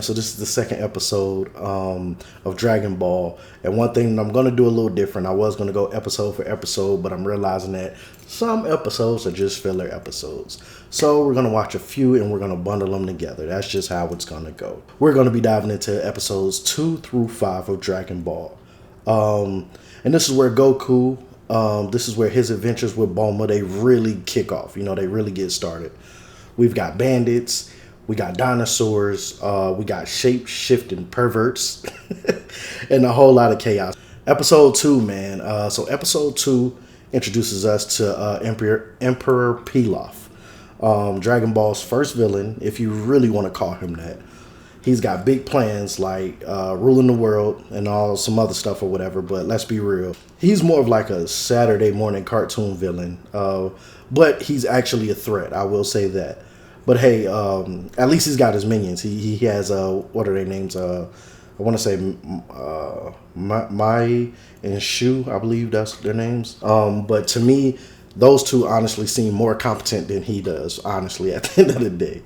So this is the second episode of Dragon Ball. And one thing I'm going to do a little different. I was going to go episode for episode, but I'm realizing that some episodes are just filler episodes. So we're going to watch a few and we're going to bundle them together. That's just how it's going to go. We're going to be diving into episodes 2 through 5 of Dragon Ball. And this is where Goku, this is where his adventures with Bulma, they really kick off. They really get started. We've got bandits. We got dinosaurs, we got shape-shifting perverts, and a whole lot of chaos. Episode 2, man. So episode 2 introduces us to Emperor Pilaf, Dragon Ball's first villain, if you really want to call him that. He's got big plans like ruling the world and some other stuff or whatever, but let's be real. He's more of like a Saturday morning cartoon villain, but he's actually a threat, I will say that. But hey, at least he's got his minions. He has what are their names? I want to say Mai and Shu, I believe that's their names. But to me, those two honestly seem more competent than he does. Honestly, at the end of the day.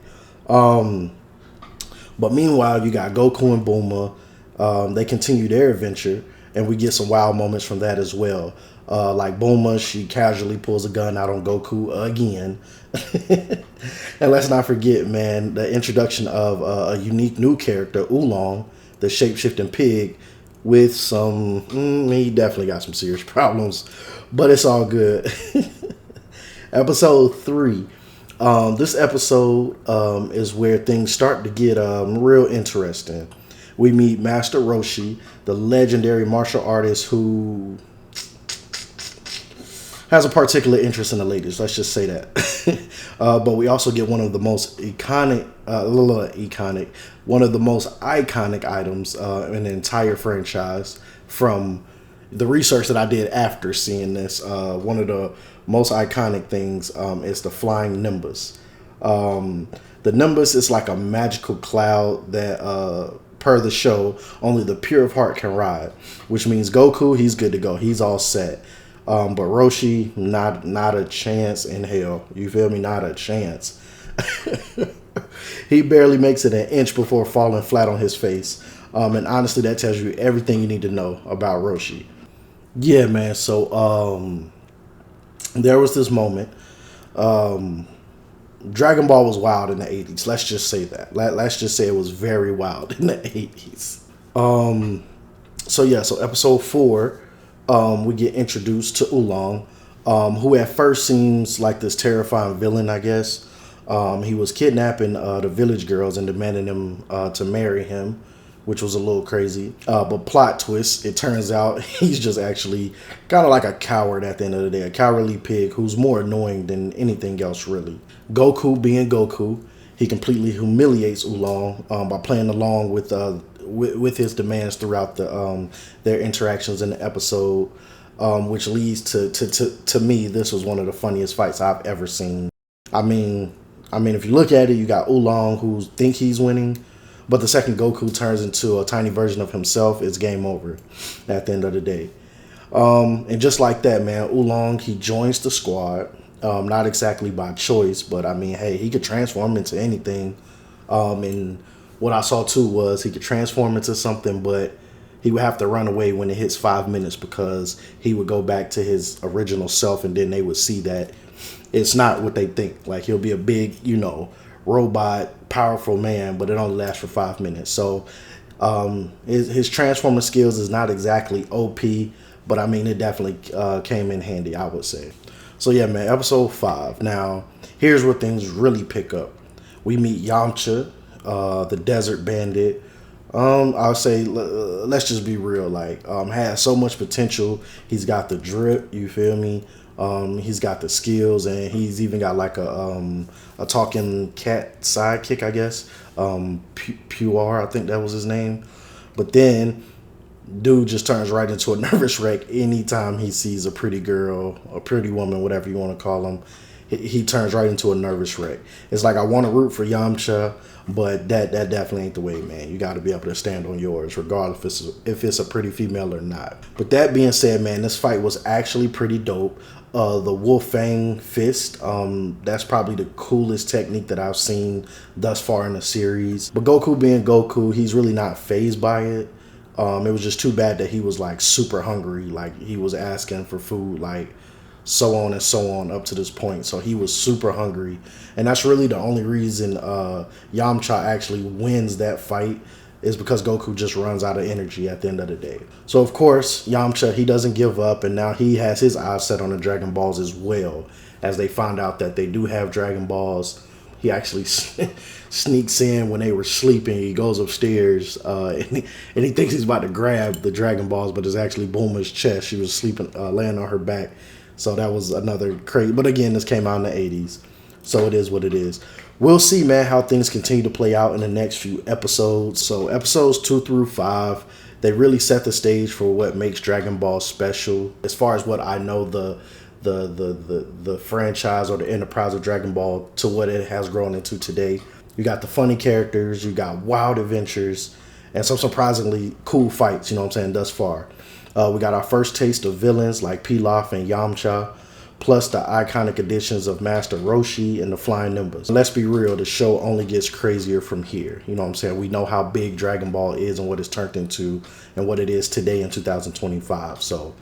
But meanwhile, you got Goku and Bulma. They continue their adventure, and we get some wild moments from that as well. Like Bulma, she casually pulls a gun out on Goku again. And let's not forget, man, the introduction of a unique new character, Oolong, the shape-shifting pig, with he definitely got some serious problems, but it's all good. Episode 3. This episode is where things start to get real interesting. We meet Master Roshi, the legendary martial artist who has a particular interest in the ladies. Let's just say that. But we also get one of the most iconic items in the entire franchise from the research that I did after seeing this. One of the most iconic things is the flying Nimbus. The Nimbus is like a magical cloud that, per the show, only the pure of heart can ride, which means Goku, he's good to go. He's all set. But Roshi, not a chance in hell. You feel me? Not a chance. He barely makes it an inch before falling flat on his face. And honestly, that tells you everything you need to know about Roshi. Yeah, man. So there was this moment. Dragon Ball was wild in the 80s. Let's just say that. Let's just say it was very wild in the 80s. So episode 4. We get introduced to Oolong, who at first seems like this terrifying villain, I guess. He was kidnapping the village girls and demanding them to marry him, which was a little crazy. But plot twist, it turns out he's just actually kind of like a coward at the end of the day, a cowardly pig who's more annoying than anything else, really. Goku being Goku, he completely humiliates Oolong by playing along with his demands throughout their interactions in the episode, which leads to me, this was one of the funniest fights I've ever seen. I mean, if you look at it, you got Oolong who think he's winning, but the second Goku turns into a tiny version of himself, it's game over at the end of the day. And just like that, man, Oolong, he joins the squad, not exactly by choice, but I mean, hey, he could transform into anything. And what I saw too was he could transform into something, but he would have to run away when it hits 5 minutes because he would go back to his original self, and then they would see that it's not what they think. Like, he'll be a big, robot, powerful man, but it only lasts for 5 minutes. So his transforming skills is not exactly OP, but I mean, it definitely came in handy, I would say. So yeah, man, episode 5. Now, here's where things really pick up. We meet Yamcha, the desert bandit. I'll say, let's just be real, has so much potential. He's got the drip, you feel me? He's got the skills, and he's even got like a talking cat sidekick, I guess. Puar, I think that was his name. But then dude just turns right into a nervous wreck anytime he sees a pretty girl, a pretty woman, whatever you want to call them. he turns right into a nervous wreck. It's like I want to root for Yamcha, but that definitely ain't the way, man. You got to be able to stand on yours, regardless if it's a pretty female or not. But that being said, man, this fight was actually pretty dope. The Wolf Fang Fist, that's probably the coolest technique that I've seen thus far in the series. But Goku being Goku, he's really not fazed by it. It was just too bad that he was like super hungry, like he was asking for food, like so on and so on up to this point. So he was super hungry, and that's really the only reason Yamcha actually wins that fight, is because Goku just runs out of energy at the end of the day. So of course Yamcha, he doesn't give up, and now he has his eyes set on the Dragon Balls as well. As they find out that they do have Dragon Balls, he actually sneaks in when they were sleeping. He goes upstairs and he thinks he's about to grab the Dragon Balls, but it's actually Bulma's chest. She was sleeping, laying on her back. So that was another crazy. But again, this came out in the 80s. So it is what it is. We'll see, man, how things continue to play out in the next few episodes. So episodes 2 through 5, they really set the stage for what makes Dragon Ball special. As far as what I know, the franchise or the enterprise of Dragon Ball to what it has grown into today. You got the funny characters, you got wild adventures, and some surprisingly cool fights, you know what I'm saying, thus far. We got our first taste of villains like Pilaf and Yamcha, plus the iconic additions of Master Roshi and the Flying Nimbus. Let's be real, the show only gets crazier from here. You know what I'm saying? We know how big Dragon Ball is and what it's turned into and what it is today in 2025. So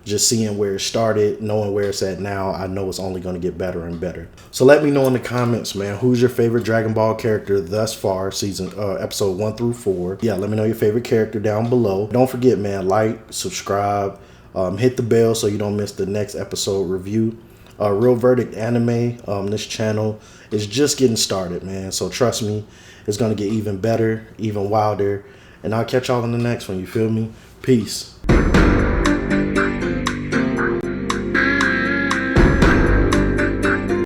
just seeing where it started, knowing where it's at now, I know it's only going to get better and better. So let me know in the comments, man, who's your favorite Dragon Ball character thus far, episode 1 through 4. Yeah, let me know your favorite character down below. Don't forget, man, like, subscribe, hit the bell so you don't miss the next episode review. Real Verdict Anime, this channel is just getting started, man. So trust me, it's going to get even better, even wilder. And I'll catch y'all in the next one, you feel me? Peace.